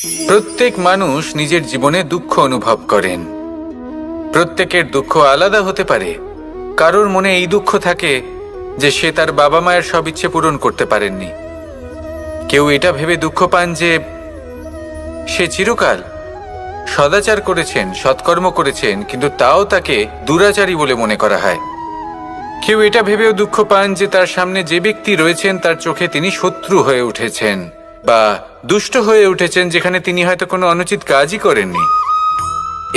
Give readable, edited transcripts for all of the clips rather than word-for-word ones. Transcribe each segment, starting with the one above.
প্রত্যেক মানুষ নিজের জীবনে দুঃখ অনুভব করেন। প্রত্যেকের দুঃখ আলাদা হতে পারে। কারোর মনে এই দুঃখ থাকে যে সে তার বাবা মায়ের সব ইচ্ছে পূরণ করতে পারেননি। কেউ এটা ভেবে দুঃখ পান যে সে চিরকাল সদাচার করেছেন, সৎকর্ম করেছেন, কিন্তু তাও তাকে দুরাচারী বলে মনে করা হয়। কেউ এটা ভেবেও দুঃখ পান যে তার সামনে যে ব্যক্তি রয়েছেন তার চোখে তিনি শত্রু হয়ে উঠেছেন বা দুষ্ট হয়ে উঠেছেন, যেখানে তিনি হয়তো কোনো অনুচিত কাজই করেননি।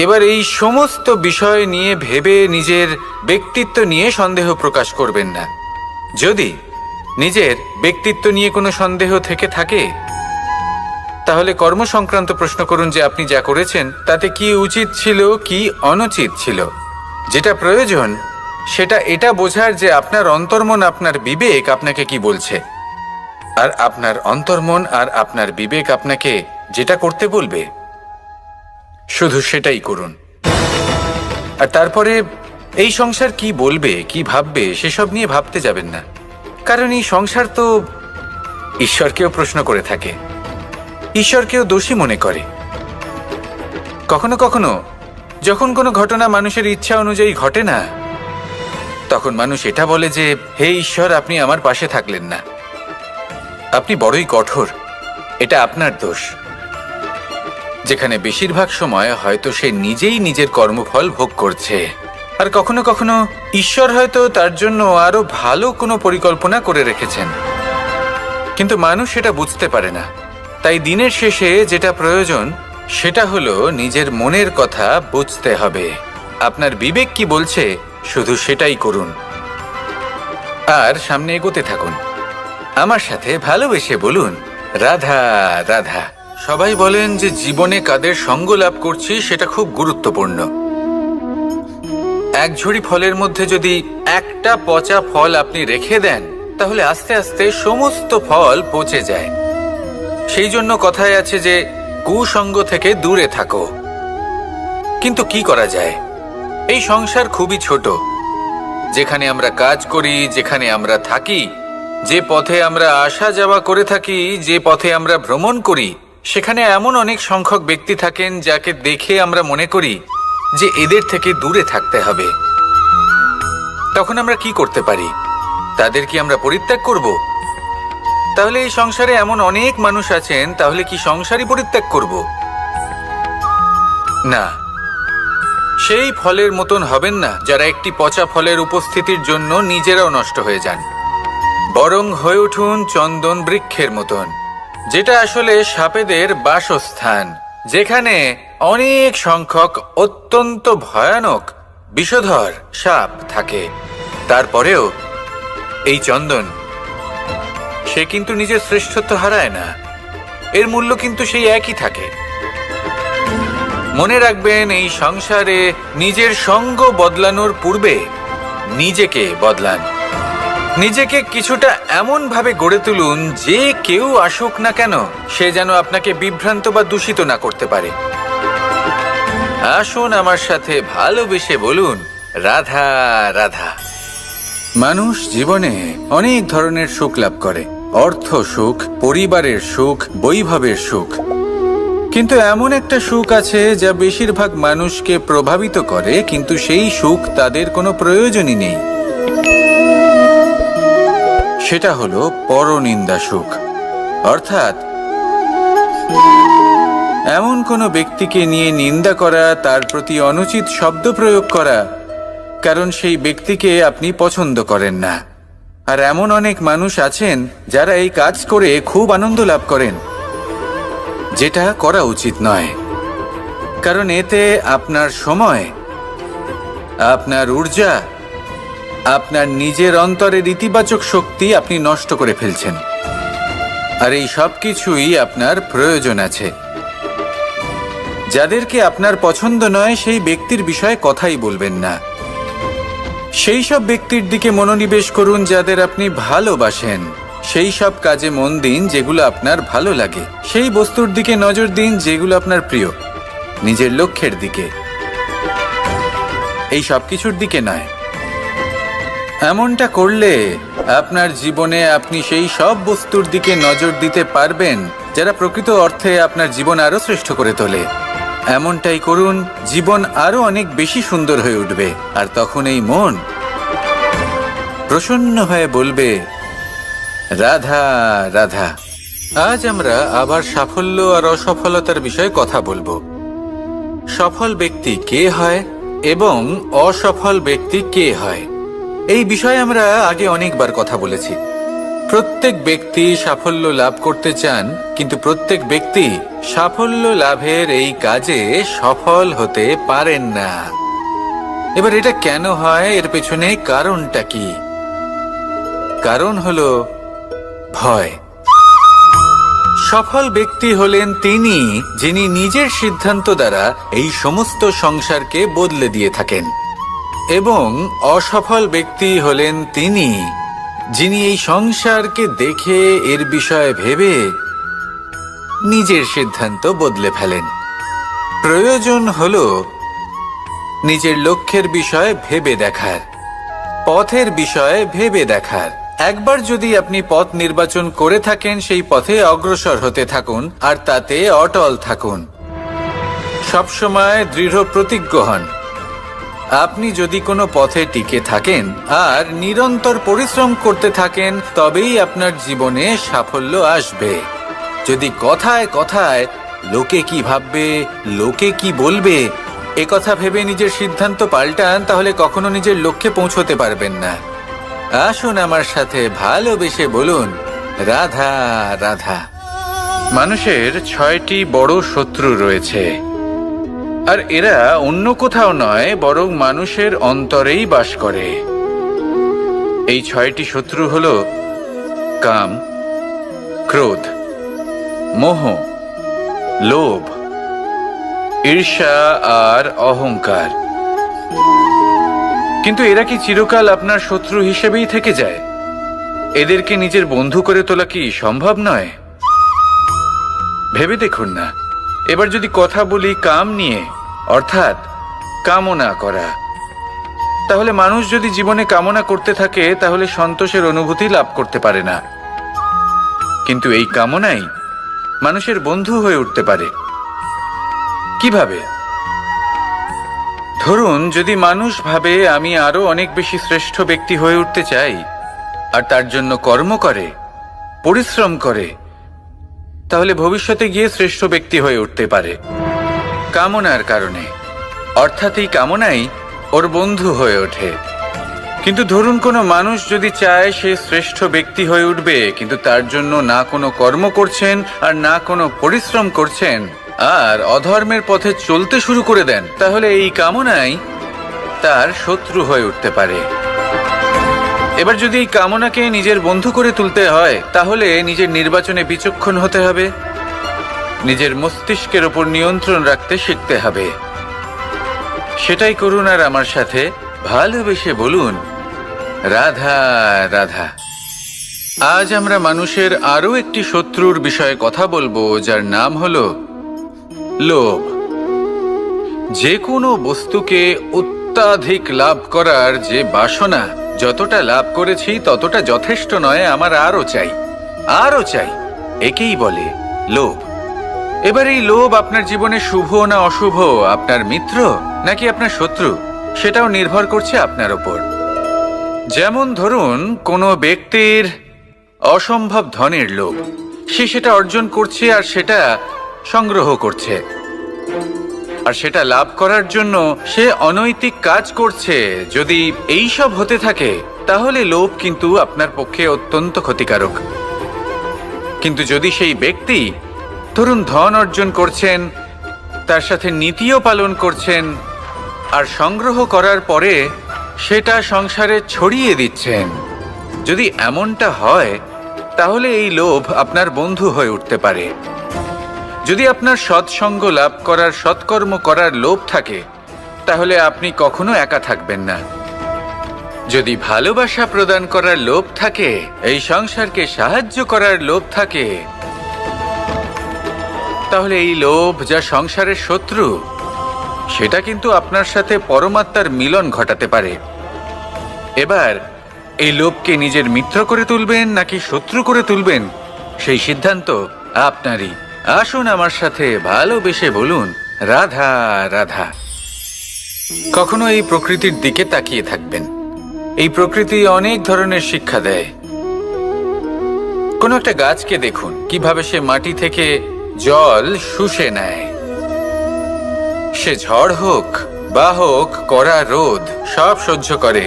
এবার এই সমস্ত বিষয় নিয়ে ভেবে নিজের ব্যক্তিত্ব নিয়ে সন্দেহ প্রকাশ করবেন না। যদি নিজের ব্যক্তিত্ব নিয়ে কোনো সন্দেহ থেকে থাকে, তাহলে কর্ম সংক্রান্ত প্রশ্ন করুন যে আপনি যা করেছেন তাতে কি উচিত ছিল, কি অনুচিত ছিল। যেটা প্রয়োজন সেটা এটা বোঝার যে আপনার অন্তর্মন, আপনার বিবেক আপনাকে কি বলছে, আর আপনার অন্তর্মন আর আপনার বিবেক আপনাকে যেটা করতে বলবে শুধু সেটাই করুন। আর তারপরে এই সংসার কি বলবে, কি ভাববে সেসব নিয়ে ভাবতে যাবেন না। কারণ এই সংসার তো ঈশ্বরকেও প্রশ্ন করে থাকে, ঈশ্বরকেও দোষী মনে করে। কখনো কখনো যখন কোনো ঘটনা মানুষের ইচ্ছা অনুযায়ী ঘটে না, তখন মানুষ এটা বলে যে হে ঈশ্বর, আপনি আমার পাশে থাকলেন না, আপনি বড়ই কঠোর, এটা আপনার দোষ। যেখানে বেশিরভাগ সময় হয়তো সে নিজেই নিজের কর্মফল ভোগ করছে। আর কখনো কখনো ঈশ্বর হয়তো তার জন্য আরো ভালো কোনো পরিকল্পনা করে রেখেছেন, কিন্তু মানুষ সেটা বুঝতে পারে না। তাই দিনের শেষে যেটা প্রয়োজন সেটা হলো নিজের মনের কথা বুঝতে হবে। আপনার বিবেক কি বলছে শুধু সেটাই করুন আর সামনে এগোতে থাকুন। আমার সাথে ভালোবেসে বলুন, রাধা রাধা। সবাই বলেন যে জীবনে কাদের সঙ্গ লাভ করছি সেটা খুব গুরুত্বপূর্ণ। এক ঝুড়ি ফলের মধ্যে যদি একটা পচা ফল আপনি রেখে দেন, তাহলে আস্তে আস্তে সমস্ত ফল পচে যায়। সেই জন্য কথায় আছে যে কুসঙ্গ থেকে দূরে থাকো। কিন্তু কি করা যায়? এই সংসার খুবই ছোট। যেখানে আমরা কাজ করি, যেখানে আমরা থাকি, যে পথে আমরা আসা যাওয়া করে থাকি, যে পথে আমরা ভ্রমণ করি, সেখানে এমন অনেক সংখ্যক ব্যক্তি থাকেন যাকে দেখে আমরা মনে করি যে এদের থেকে দূরে থাকতে হবে। তখন আমরা কি করতে পারি? তাদের কি আমরা পরিত্যাগ করব? তাহলে এই সংসারে এমন অনেক মানুষ আছেন, তাহলে কি সংসারই পরিত্যাগ করব? না, সেই ফলের মতন হবেন না যারা একটি পচা ফলের উপস্থিতির জন্য নিজেরাও নষ্ট হয়ে যান। বরং হয়ে উঠুন চন্দন বৃক্ষের মতন, যেটা আসলে সাপেদের বাসস্থান, যেখানে অনেক সংখ্যক অত্যন্ত ভয়ানক বিষধর সাপ থাকে। তারপরেও এই চন্দন, সে কিন্তু নিজের শ্রেষ্ঠত্ব হারায় না, এর মূল্য কিন্তু সেই একই থাকে। মনে রাখবেন, এই সংসারে নিজের সঙ্গ বদলানোর পূর্বে নিজেকে বদলান। নিজেকে কিছুটা এমন ভাবে গড়ে তুলুন যে কেউ আসুক না কেন সে যেন আপনাকে বিভ্রান্ত বা দূষিত না করতে পারে। আসুন আমার সাথে ভালোবেসে বলুন, রাধা রাধা। মানুষ জীবনে অনেক ধরনের সুখ লাভ করে, অর্থ সুখ, পরিবারের সুখ, বৈভবের সুখ। কিন্তু এমন একটা সুখ আছে যা বেশিরভাগ মানুষকে প্রভাবিত করে, কিন্তু সেই সুখ তাদের কোনো প্রয়োজনই নেই। সেটা হলো পরনিন্দা সুখ। অর্থাৎ এমন কোনো ব্যক্তিকে নিয়ে নিন্দা করা, তার প্রতি অনুচিত শব্দ প্রয়োগ করা, কারণ সেই ব্যক্তিকে আপনি পছন্দ করেন না। আর এমন অনেক মানুষ আছেন যারা এই কাজ করে খুব আনন্দ লাভ করেন, যেটা করা উচিত নয়। কারণ এতে আপনার সময়, আপনার ঊর্জা, আপনার নিজের অন্তরের ইতিবাচক শক্তি আপনি নষ্ট করে ফেলছেন। আর এই সব কিছুই আপনার প্রয়োজন আছে। যাদেরকে আপনার পছন্দ নয় সেই ব্যক্তির বিষয়ে কথাই বলবেন না। সেই সব ব্যক্তির দিকে মনোনিবেশ করুন যাদের আপনি ভালোবাসেন। সেই সব কাজে মন দিন যেগুলো আপনার ভালো লাগে। সেই বস্তুর দিকে নজর দিন যেগুলো আপনার প্রিয়, নিজের লক্ষ্যের দিকে, এই সব কিছুর দিকে নয়। এমনটা করলে আপনার জীবনে আপনি সেই সব বস্তুর দিকে নজর দিতে পারবেন যারা প্রকৃত অর্থে আপনার জীবন আরো শ্রেষ্ঠ করে তোলে। এমনটাই করুন, জীবন আরো অনেক বেশি সুন্দর হয়ে উঠবে। আর তখন এই মন প্রসন্ন হয়ে বলবে, রাধা রাধা। আজ আমরা আবার সাফল্য আর অসফলতার বিষয়ে কথা বলবো। সফল ব্যক্তি কে হয় এবং অসফল ব্যক্তি কে হয়, এই বিষয়ে আমরা আগে অনেকবার কথা বলেছি। প্রত্যেক ব্যক্তি সাফল্য লাভ করতে চান, কিন্তু প্রত্যেক ব্যক্তি সাফল্য লাভের এই কাজে সফল হতে পারেন না। এবার এটা কেন হয়, এর পেছনে কারণটা কি? কারণ হলো ভয়। সফল ব্যক্তি হলেন তিনি যিনি নিজের সিদ্ধান্ত দ্বারা এই সমস্ত সংসারকে বদলে দিয়ে থাকেন, এবং অসফল ব্যক্তি হলেন তিনি যিনি এই সংসারকে দেখে এর বিষয়ে ভেবে নিজের সিদ্ধান্ত বদলে ফেলেন। প্রয়োজন হলো নিজের লক্ষ্যের বিষয়ে ভেবে দেখার, পথের বিষয়ে ভেবে দেখার। একবার যদি আপনি পথ নির্বাচন করে থাকেন, সেই পথে অগ্রসর হতে থাকুন আর তাতে অটল থাকুন। সবসময় দৃঢ় প্রতিজ্ঞ হন। আপনি যদি কোনো পথে টিকে থাকেন আর নিরন্তর পরিশ্রম করতে থাকেন, তবেই আপনার জীবনে সাফল্য আসবে। যদি কথায় কথায় লোকে কি ভাববে, লোকে কি বলবে, একথা ভেবে নিজের সিদ্ধান্ত পাল্টান, তাহলে কখনো নিজের লক্ষ্যে পৌঁছতে পারবেন না। আসুন আমার সাথে ভালোবেসে বলুন, রাধা রাধা। মানুষের 6টি বড় শত্রু রয়েছে, আর এরা অন্য কোথাও নয়, বরং মানুষের অন্তরেই বাস করে। এই 6টি শত্রু হল কাম, ক্রোধ, মোহ, লোভ, ঈর্ষা আর অহংকার। কিন্তু এরা কি চিরকাল আপনার শত্রু হিসেবেই থেকে যায়? এদেরকে নিজের বন্ধু করে তোলা কি সম্ভব নয়? ভেবে দেখুন না। এবার যদি কথা বলি কাম নিয়ে, অর্থাৎ কামনা করা, তাহলে মানুষ যদি জীবনে কামনা করতে থাকে, তাহলে সন্তোষের অনুভূতি লাভ করতে পারে না। কিন্তু এই কামনাই মানুষের বন্ধু হয়ে উঠতে পারে। কিভাবে? ধরুন, যদি মানুষ ভাবে আমি আরো অনেক বেশি শ্রেষ্ঠ ব্যক্তি হয়ে উঠতে চাই, আর তার জন্য কর্ম করে, পরিশ্রম করে, তাহলে ভবিষ্যতে গিয়ে শ্রেষ্ঠ ব্যক্তি হয়ে উঠতে পারে কামনার কারণে। অর্থাৎ এই কামনাই ওর বন্ধু হয়ে ওঠে। কিন্তু ধরুন, কোনো মানুষ যদি চায় সে শ্রেষ্ঠ ব্যক্তি হয়ে উঠবে, কিন্তু তার জন্য না কোনো কর্ম করছেন আর না কোনো পরিশ্রম করছেন, আর অধর্মের পথে চলতে শুরু করে দেন, তাহলে এই কামনাই তার শত্রু হয়ে উঠতে পারে। এবার যদি এই কামনাকে নিজের বন্ধু করে তুলতে হয়, তাহলে নিজের নির্বাচনে বিচক্ষণ হতে হবে, নিজের মস্তিষ্কের ওপর নিয়ন্ত্রণ রাখতে শিখতে হবে। সেটাই করুন আর আমার সাথে ভালোবেসে বলুন, রাধা রাধা। আজ আমরা মানুষের আরো একটি শত্রুর বিষয়ে কথা বলবো, যার নাম হলো লোভ। যে কোনো বস্তুকে অত্যাধিক লাভ করার যে বাসনা, যতটা লাভ করেছি ততটা যথেষ্ট নয়, আমার আরো চাই, আরো চাই, একেই বলে লোভ। এবার এই লোভ আপনার জীবনে শুভ না অশুভ, আপনার মিত্র নাকি আপনার শত্রু, সেটাও নির্ভর করছে আপনার ওপর। যেমন ধরুন, কোনো ব্যক্তির অসম্ভব ধনের লোভ, সে সেটা অর্জন করছে আর সেটা সংগ্রহ করছে, আর সেটা লাভ করার জন্য সে অনৈতিক কাজ করছে। যদি এই সব হতে থাকে, তাহলে লোভ কিন্তু আপনার পক্ষে অত্যন্ত ক্ষতিকারক। কিন্তু যদি সেই ব্যক্তি ধরুন ধন অর্জন করছেন, তার সাথে নীতিও পালন করছেন, আর সংগ্রহ করার পরে সেটা সংসারে ছড়িয়ে দিচ্ছেন, যদি এমনটা হয়, তাহলে এই লোভ আপনার বন্ধু হয়ে উঠতে পারে। যদি আপনার সৎসঙ্গ লাভ করার, সৎকর্ম করার লোভ থাকে, তাহলে আপনি কখনো একা থাকবেন না। যদি ভালোবাসা প্রদান করার লোভ থাকে, এই সংসারকে সাহায্য করার লোভ থাকে, তাহলে এই লোভ যা সংসারের শত্রু, সেটা কিন্তু আপনার সাথে পরমাত্মার মিলন ঘটাতে পারে। এবার এই লোভকে নিজের মিত্র করে তুলবেন নাকি শত্রু করে তুলবেন, সেই সিদ্ধান্ত আপনারই। আসুন আমার সাথে ভালোবেসে বলুন, রাধা রাধা। কখনো এই প্রকৃতির দিকে তাকিয়ে থাকবেন। এই প্রকৃতি অনেক ধরনের শিক্ষা দেয়। কোনো একটা গাছকে দেখুন কিভাবে সে মাটি থেকে জল শুষে নেয়। সে ঝড় হোক বা হোক কড়া রোদ সব সহ্য করে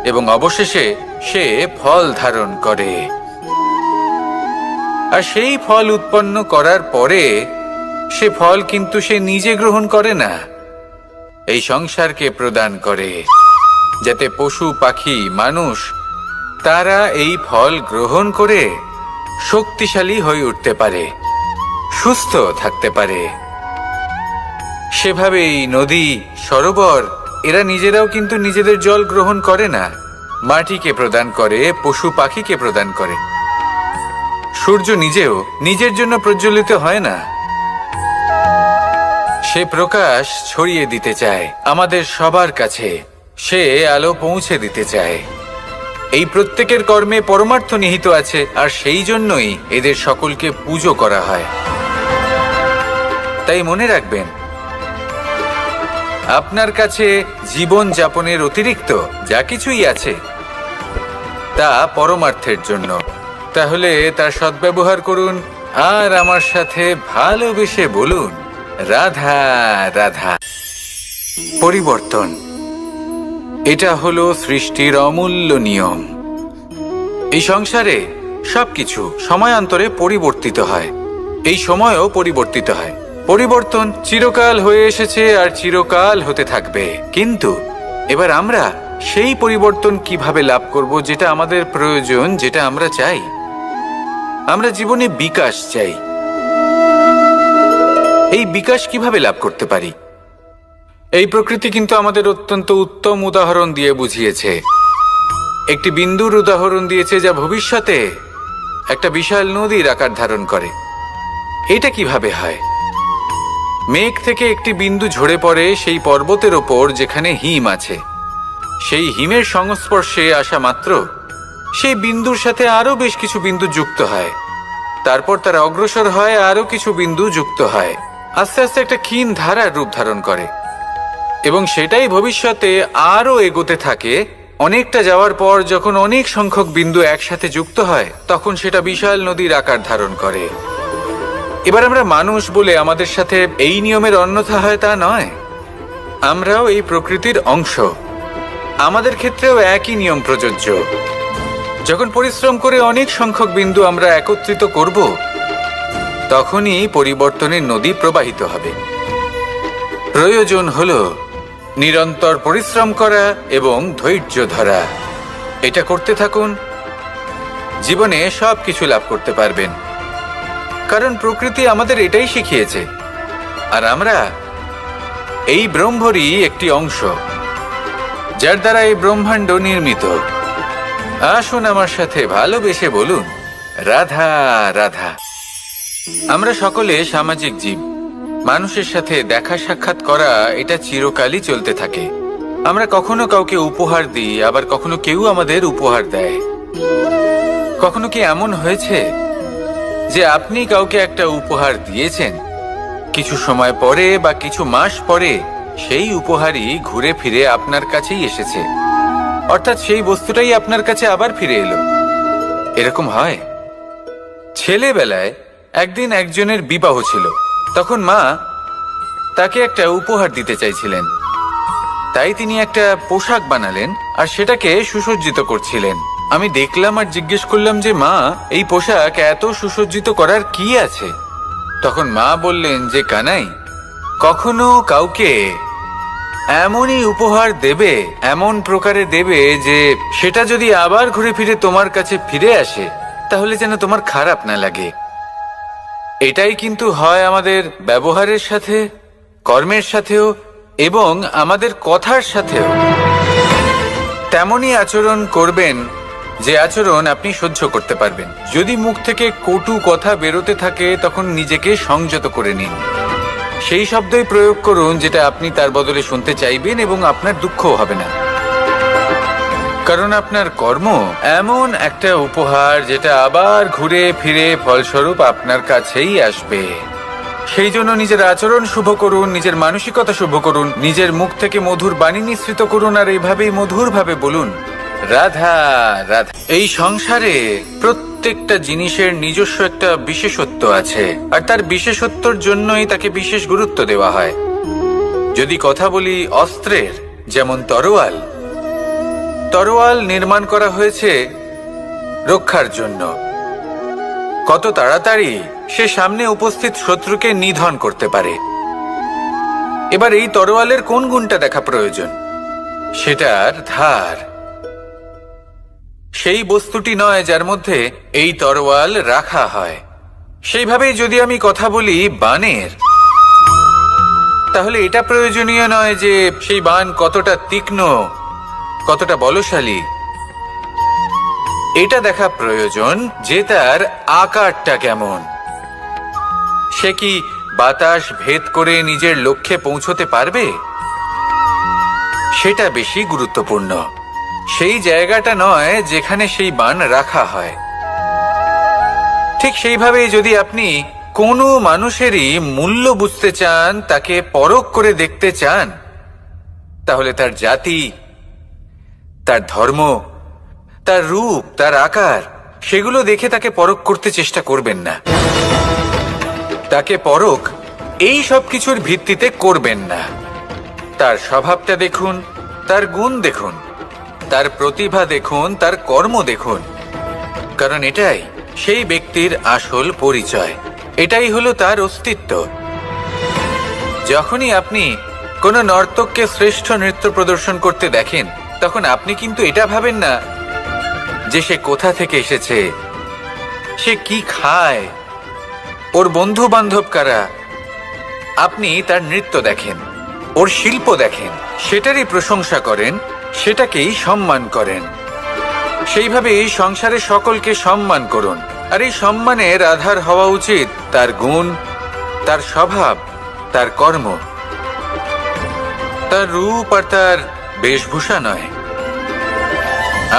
এবং অবশেষে সে ফল ধারণ করে। আর সেই ফল উৎপন্ন করার পরে সে ফল কিন্তু সে নিজে গ্রহণ করে না, এই সংসারকে প্রদান করে, যাতে পশু পাখি মানুষ তারা এই ফল গ্রহণ করে শক্তিশালী হয়ে উঠতে পারে, সুস্থ থাকতে পারে। সেভাবেই নদী, সরোবর এরা নিজেরাও কিন্তু নিজেদের জল গ্রহণ করে না, মাটিকে প্রদান করে, পশু পাখিকে প্রদান করে। সূর্য নিজেও নিজের জন্য প্রজ্বলিত হয় না, সে প্রকাশ ছড়িয়ে দিতে চায় আমাদের সবার কাছে, সে আলো পৌঁছে দিতে চায়। এই প্রত্যেকের কর্মে পরমার্থ নিহিত আছে, আর সেই জন্যই এদের সকলকে পুজো করা হয়। তাই মনে রাখবেন, আপনার কাছে জীবন যাপনের অতিরিক্ত যা কিছুই আছে তা পরমার্থের জন্য। তাহলে তার সদ্ব্যবহার করুন আর আমার সাথে ভালোবেসে বলুন, রাধা রাধা। পরিবর্তন, এটা হলো সৃষ্টির অমূল্য নিয়ম। এই সংসারে সবকিছু সময়ান্তরে পরিবর্তিত হয়, এই সময়ও পরিবর্তিত হয়। পরিবর্তন চিরকাল হয়ে এসেছে আর চিরকাল হতে থাকবে। কিন্তু এবার আমরা সেই পরিবর্তন কিভাবে লাভ করব যেটা আমাদের প্রয়োজন, যেটা আমরা চাই? আমরা জীবনে বিকাশ চাই। এই বিকাশ কিভাবে লাভ করতে পারি? এই প্রকৃতি কিন্তু আমাদের অত্যন্ত উত্তম উদাহরণ দিয়ে বুঝিয়েছে। একটি বিন্দুর উদাহরণ দিয়েছে যা ভবিষ্যতে একটা বিশাল নদীর আকার ধারণ করে। এটা কিভাবে হয়? মেঘ থেকে একটি বিন্দু ঝরে পড়ে সেই পর্বতের ওপর যেখানে হিম আছে। সেই হিমের সংস্পর্শে আসা মাত্র সেই বিন্দুর সাথে আরো বেশ কিছু বিন্দু যুক্ত হয়, তারপর তারা অগ্রসর হয়, আরো কিছু বিন্দু যুক্ত হয়, আস্তে আস্তে একটা ক্ষীণ ধারার রূপ ধারণ করে এবং সেটাই ভবিষ্যতে আরো এগোতে থাকে। অনেকটা যাওয়ার পর যখন অনেক সংখ্যক বিন্দু একসাথে যুক্ত হয় তখন সেটা বিশাল নদীর আকার ধারণ করে। এবার আমরা মানুষ বলে আমাদের সাথে এই নিয়মের অন্যথা হয় তা নয়। আমরাও এই প্রকৃতির অংশ, আমাদের ক্ষেত্রেও একই নিয়ম প্রযোজ্য। যখন পরিশ্রম করে অনেক সংখ্যক বিন্দু আমরা একত্রিত করব তখনই পরিবর্তনের নদী প্রবাহিত হবে। প্রয়োজন হলো নিরন্তর পরিশ্রম করা এবং ধৈর্য ধরা। এটা করতে থাকুন, জীবনে সব কিছু লাভ করতে পারবেন। কারণ প্রকৃতি আমাদের এটাই শিখিয়েছে, আর আমরা এই ব্রহ্মরই একটি অংশ, যার দ্বারা এই ব্রহ্মাণ্ড নির্মিত। আসুন আমার সাথে ভালোবেসে বলুন, রাধা রাধা। আমরা সকলে সামাজিক জীব। মানুষের সাথে দেখা সাক্ষাৎ করা এটা চিরকালই চলতে থাকে। আমরা কখনো কাউকে উপহার দিই, আবার কখনো কেউ আমাদের উপহার দেয়। কখনো কি এমন হয়েছে যে আপনি কাউকে একটা উপহার দিয়েছেন, কিছু সময় পরে বা কিছু মাস পরে সেই উপহারই ঘুরে ফিরে আপনার কাছেই এসেছে, অর্থাৎ সেই বস্তুটাই আপনার কাছে আবার ফিরে এলো? এরকম হয়। ছেলেবেলায় একদিন একজনের বিবাহ ছিল, তখন মা তাকে একটা উপহার দিতে চাইছিলেন। তাই তিনি একটা পোশাক বানালেন আর সেটাকে সুসজ্জিত করছিলেন। আমি দেখলাম আর জিজ্ঞেস করলাম যে, মা, এই পোশাক এত সুসজ্জিত করার কি আছে? তখন মা বললেন যে, কানাই, কখনো কাউকে এমনই উপহার দেবে, এমন প্রকারে দেবে যে সেটা যদি আবার ঘুরে ফিরে তোমার কাছে ফিরে আসে তাহলে যেন তোমার খারাপ না লাগে। এটাই কিন্তু হয় আমাদের ব্যবহারের সাথে, কর্মের সাথেও এবং আমাদের কথার সাথেও। তেমনই আচরণ করবেন যে আচরণ আপনি সহ্য করতে পারবেন। যদি মুখ থেকে কটু কথা বেরোতে থাকে তখন নিজেকে সংযত করে নিন। সেই শব্দই প্রয়োগ করুন যেটা আপনি তার বদলে শুনতে চাইবেন এবং আপনার দুঃখও হবে না। কারণ আপনার কর্ম এমন একটা উপহার যেটা আবার ঘুরে ফিরে ফলস্বরূপ আপনার কাছেই আসবে। সেই জন্য নিজের আচরণ শুভ করুন, নিজের মানসিকতা শুভ করুন, নিজের মুখ থেকে মধুর বাণী নিঃসৃত করুন, আর এইভাবেই মধুরভাবে বলুন, রাধা রাধা। এই সংসারে প্রত্যেকটা জিনিসের নিজস্ব একটা বিশেষত্ব আছে, আর তার বিশেষত্বর জন্যই তাকে বিশেষ গুরুত্ব দেওয়া হয়। যদি কথা বলি অস্ত্রের, যেমন তরোয়াল, তরোয়াল নির্মাণ করা হয়েছে রক্ষার জন্য। কত তাড়াতাড়ি সে সামনে উপস্থিত শত্রুকে নিধন করতে পারে। এবার এই তরোয়ালের কোন গুণটা দেখা প্রয়োজন? সেটার ধার। সেই বস্তুটি নয় যার মধ্যে এই তরোয়াল রাখা হয়। সেইভাবেই যদি আমি কথা বলি বাণের, তাহলে এটা প্রয়োজনীয় নয় যে সেই বাণ কতটা তীক্ষ্ণ, কতটা বলশালী। এটা দেখা প্রয়োজন যে তার আকারটা কেমন। সে কি বাতাস ভেদ করে নিজের লক্ষ্যে পৌঁছতে পারবে? সেটা বেশি গুরুত্বপূর্ণ। সেই জায়গাটা নয় যেখানে সেই বাণ রাখা হয়। ঠিক সেইভাবেই যদি আপনি কোনো মানুষেরই মূল্য বুঝতে চান, তাকে পরখ করে দেখতে চান, তাহলে তার জাতি, তার ধর্ম, তার রূপ, তার আকার, সেগুলো দেখে তাকে পরখ করতে চেষ্টা করবেন না। তাকে পরখ এই সব কিছুর ভিত্তিতে করবেন না। তার স্বভাবটা দেখুন, তার গুণ দেখুন, তার প্রতিভা দেখুন, তার কর্ম দেখুন, কারণ এটাই সেই ব্যক্তির আসল পরিচয়। এটাই হলো তার অস্তিত্ব। যখনই আপনি কোনো নর্তককে শ্রেষ্ঠ নৃত্য প্রদর্শন করতে দেখেন, তখন আপনি কিন্তু এটা ভাবেন না যে সে কোথা থেকে এসেছে, সে কি খায়, ওর বন্ধু বান্ধব কারা। আপনি তার নৃত্য দেখেন, ওর শিল্প দেখেন, সেটারই প্রশংসা করেন, সেটাকেই সম্মান করেন। সেইভাবে এই সংসারে সকলকে সম্মান করুন। আর এই সম্মানের আধার হওয়া উচিত তার গুণ, তার স্বভাব, তার কর্ম, তার রূপ আর তার বেশভূষা নয়।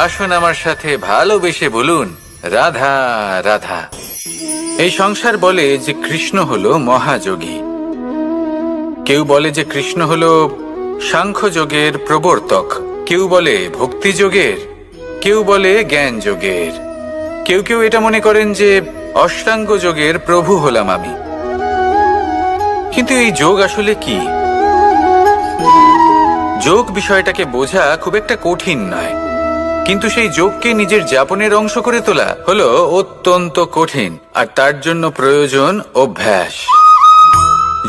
আসুন আমার সাথে ভালোবেসে বলুন, রাধা রাধা। এই সংসার বলে যে কৃষ্ণ হলো মহাযোগী। কেউ বলে যে কৃষ্ণ হলো সাংখ্যযোগের প্রবর্তক, কেউ বলে ভক্তিযোগের, কেউ বলে জ্ঞান যোগের, কেউ কেউ এটা মনে করেন যে অষ্টাঙ্গ যোগের প্রভু হলাম আমি। কিন্তু এই যোগ আসলে কি? যোগ বিষয়টাকে বোঝা খুব একটা কঠিন নয়, কিন্তু সেই যোগকে নিজের যাপনের অংশ করে তোলা হলো অত্যন্ত কঠিন, আর তার জন্য প্রয়োজন অভ্যাস।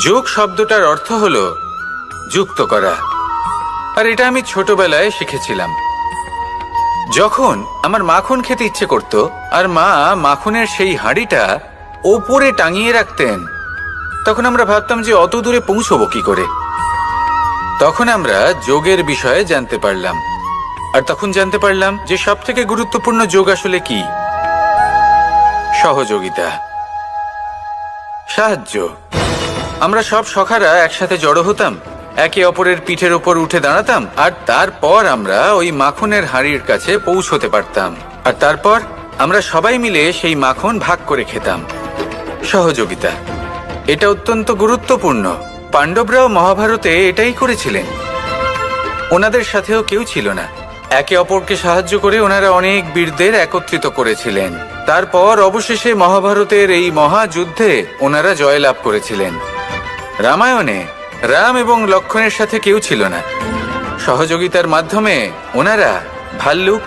যোগ শব্দটার অর্থ হলো যুক্ত করা, আর এটা আমি ছোটবেলায় শিখেছিলাম। যখন আমার মাখন খেতে ইচ্ছে করত, আর মা মাখনের সেই হাঁড়িটা ওপরে টাঙিয়ে রাখতেন, তখন আমরা ভাবতাম যে অত দূরে পৌঁছবো কি করে। তখন আমরা যোগের বিষয়ে জানতে পারলাম, আর তখন জানতে পারলাম যে সব থেকে গুরুত্বপূর্ণ যোগ আসলে কি? সহযোগিতা, সাহায্য। আমরা সব সখারা একসাথে জড়ো হতাম, একে অপরের পিঠের ওপর উঠে দাঁড়াতাম, আর তারপর আমরা ওই মাখনের হাঁড়ির কাছে পৌঁছতে পারতাম, আর তারপর আমরা সবাই মিলে সেই মাখন ভাগ করে খেতাম। সহযোগিতা, এটা অত্যন্ত গুরুত্বপূর্ণ। পাণ্ডবরাও মহাভারতে এটাই করেছিলেন। ওনাদের সাথেও কেউ ছিল না। একে অপরকে সাহায্য করে ওনারা অনেক বীরদের একত্রিত করেছিলেন। তারপর অবশেষে মহাভারতের এই মহাযুদ্ধে ওনারা জয়লাভ করেছিলেন। রামায়ণে রাম এবং লক্ষ্মণের সাথে কেউ ছিল না। সহযোগিতার মাধ্যমে ওনারা ভাল্লুক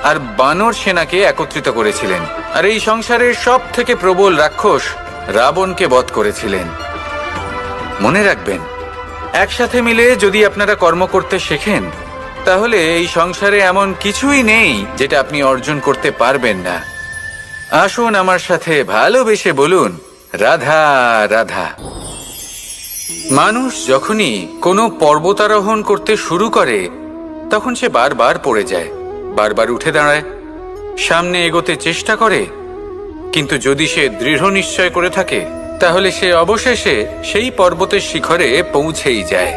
আর বানর সেনাকে একত্রিত করেছিলেন, আর এই সংসারের সব থেকে প্রবল রাক্ষস রাবণকে বধ করেছিলেন। মনে রাখবেন, একসাথে মিলে যদি আপনারা কর্ম করতে শেখেন, তাহলে এই সংসারে এমন কিছুই নেই যেটা আপনি অর্জন করতে পারবেন না। আসুন আমার সাথে ভালোবেসে বলুন, রাধা রাধা। মানুষ যখনই কোনো পর্বতারোহণ করতে শুরু করে, তখন সে বারবার পড়ে যায়, বারবার উঠে দাঁড়ায়, সামনে এগোতে চেষ্টা করে, কিন্তু যদি সে দৃঢ় নিশ্চয় করে থাকে, তাহলে সে অবশেষে সেই পর্বতের শিখরে পৌঁছেই যায়।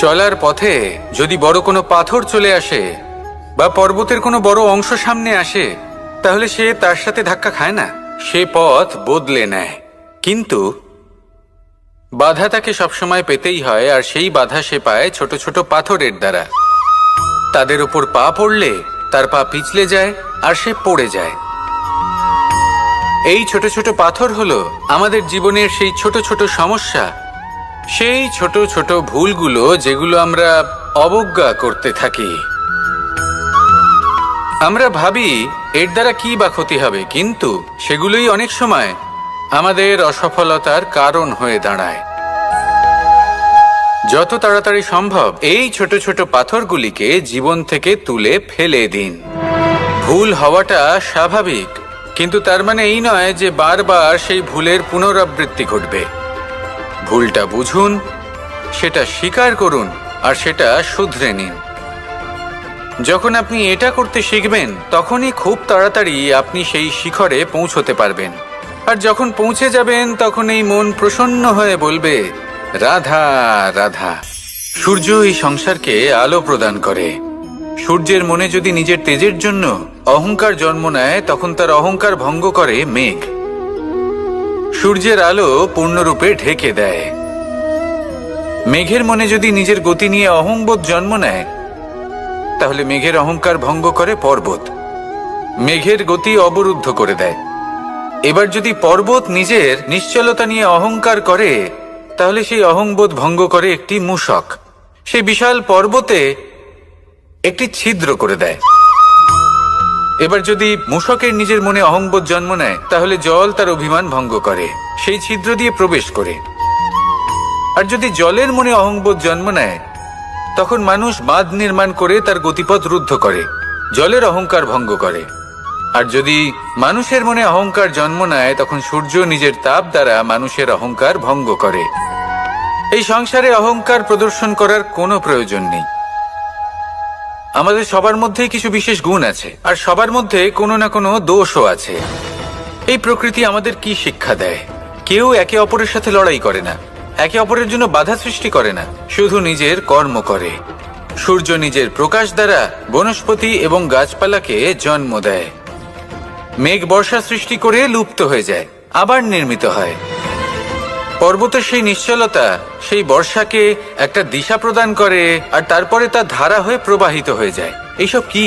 চলার পথে যদি বড় কোনো পাথর চলে আসে, বা পর্বতের কোনো বড় অংশ সামনে আসে, তাহলে সে তার সাথে ধাক্কা খায় না, সে পথ বদলে নেয়। কিন্তু বাধা তাকে সবসময় পেতেই হয়, আর সেই বাধা সে পায় ছোট ছোট পাথরের দ্বারা। তাদের ওপর পা পড়লে তার পা পিছলে যায় আর সে পড়ে যায়। এই ছোট ছোট পাথর হলো আমাদের জীবনের সেই ছোট ছোট সমস্যা, সেই ছোট ছোট ভুলগুলো যেগুলো আমরা অবজ্ঞা করতে থাকি। আমরা ভাবি এর দ্বারা কি বা ক্ষতি হবে, কিন্তু সেগুলোই অনেক সময় আমাদের অসফলতার কারণ হয়ে দাঁড়ায়। যত তাড়াতাড়ি সম্ভব এই ছোট ছোট পাথরগুলিকে জীবন থেকে তুলে ফেলে দিন। ভুল হওয়াটা স্বাভাবিক, কিন্তু তার মানে এই নয় যে বারবার সেই ভুলের পুনরাবৃত্তি ঘটবে। ভুলটা বুঝুন, সেটা স্বীকার করুন আর সেটা শুধরে নিন। যখন আপনি এটা করতে শিখবেন, তখনই খুব তাড়াতাড়ি আপনি সেই শিখরে পৌঁছতে পারবেন। আর যখন পৌঁছে যাবেন, তখন এই মন প্রসন্ন হয়ে বলবে, রাধা রাধা। সূর্য এই সংসারকে আলো প্রদান করে। সূর্যের মনে যদি নিজের তেজের জন্য অহংকার জন্ম নেয়, তখন তার অহংকার ভঙ্গ করে মেঘ। সূর্যের আলো পূর্ণরূপে ঢেকে দেয়। মেঘের মনে যদি নিজের গতি নিয়ে অহংবোধ জন্ম নেয়, তাহলে মেঘের অহংকার ভঙ্গ করে পর্বত। মেঘের গতি অবরুদ্ধ করে দেয়। এবার যদি পর্বত নিজের নিশ্চলতা নিয়ে অহংকার করে, তাহলে সেই অহংবোধ ভঙ্গ করে একটি মূষক। সেই বিশাল পর্বতে একটি ছিদ্র করে দেয়। এবার যদি মূষকের নিজের মনে অহংবোধ জন্ম নেয়, তাহলে জল তার অভিমান ভঙ্গ করে, সেই ছিদ্র দিয়ে প্রবেশ করে। আর যদি জলের মনে অহংবোধ জন্ম নেয়, তখন মানুষ বাঁধ নির্মাণ করে তার গতিপথ রুদ্ধ করে, জলের অহংকার ভঙ্গ করে। আর যদি মানুষের মনে অহংকার জন্ম নেয়, তখন সূর্য নিজের তাপ দ্বারা মানুষের অহংকার ভঙ্গ করে। এই সংসারে অহংকার প্রদর্শন করার কোনো প্রয়োজন নেই। আমাদের সবার মধ্যেই কিছু বিশেষ গুণ আছে, আর সবার মধ্যে কোনো না কোনো দোষও আছে। এই প্রকৃতি আমাদের কি শিক্ষা দেয়? কেউ একে অপরের সাথে লড়াই করে না, একে অপরের জন্য বাধা সৃষ্টি করে না, শুধু নিজের কর্ম করে। সূর্য নিজের প্রকাশ দ্বারা বনস্পতি এবং গাছপালাকে জন্ম দেয়। মেঘ বর্ষা সৃষ্টি করে লুপ্ত হয়ে যায়, আবার নির্মিত হয়। পর্বতের সেই নিশ্চলতা সেই বর্ষাকে একটা দিশা প্রদান করে, আর তারপরে তা ধারা হয়ে প্রবাহিত হয়ে যায়। এইসব কি?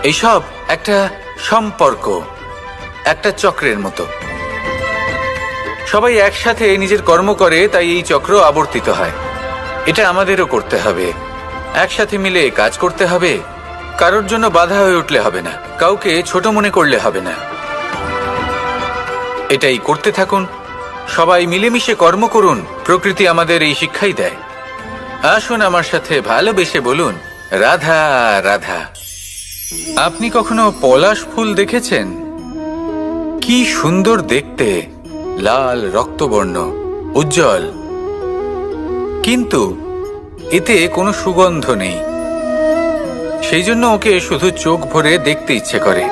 এইসব একটা সম্পর্ক, একটা চক্রের মতো। সবাই একসাথে নিজের কর্ম করে, তাই এই চক্র আবর্তিত হয়। এটা আমাদেরও করতে হবে, একসাথে মিলে কাজ করতে হবে। কারোর জন্য বাধা হয়ে উঠলে হবে না, কাউকে ছোট মনে করলে হবে না। এটাই করতে থাকুন, সবাই মিলেমিশে কর্ম করুন। প্রকৃতি আমাদের এই শিক্ষাই দেয়। আসুন আমার সাথে ভালোবেসে বলুন, রাধা রাধা। আপনি কখনো পলাশ ফুল দেখেছেন? কি সুন্দর দেখতে, লাল রক্তবর্ণ, উজ্জ্বল, কিন্তু এতে কোনো সুগন্ধ নেই। সেই জন্য ওকে শুধু চোখ ভরে দেখতে ইচ্ছে করে।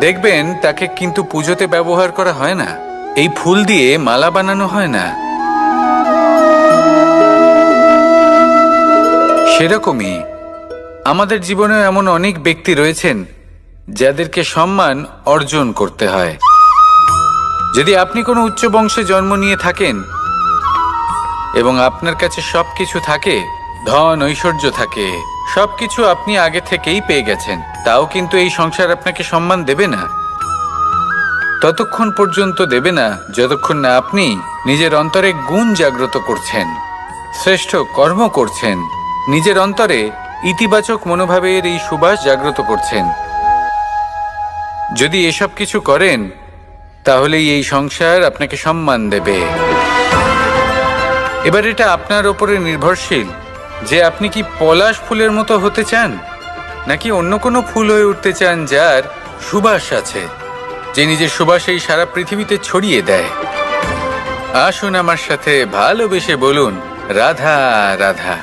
দেখবেন তাকে কিন্তু পুজোতে ব্যবহার করা হয় না, এই ফুল দিয়ে মালা বানানো হয় না। সেরকমই আমাদের জীবনে এমন অনেক ব্যক্তি রয়েছেন যাদেরকে সম্মান অর্জন করতে হয়। যদি আপনি কোনো উচ্চ বংশে জন্ম নিয়ে থাকেন এবং আপনার কাছে সবকিছু থাকে, ধন ঐশ্বর্য থাকে, সবকিছু আপনি আগে থেকেই পেয়ে গেছেন, তাও কিন্তু এই সংসার আপনাকে সম্মান দেবে না। ততক্ষণ পর্যন্ত দেবে না যতক্ষণ না আপনি নিজের অন্তরে গুণ জাগ্রত করছেন, শ্রেষ্ঠ কর্ম করছেন, নিজের অন্তরে ইতিবাচক মনোভাবের এই সুবাস জাগ্রত করছেন। যদি এসব কিছু করেন, তাহলেই এই সংসার আপনাকে সম্মান দেবে। এবার এটা আপনার ওপরে নির্ভরশীল যে আপনি কি পলাশ ফুলের মতো হতে চান, নাকি অন্য কোনো ফুল হয়ে উঠতে চান যার সুবাস আছে, যে নিজের সুবাস এই সারা পৃথিবীতে ছড়িয়ে দেয়। আসুন আমার সাথে ভালোবেসে বলুন, রাধা রাধা।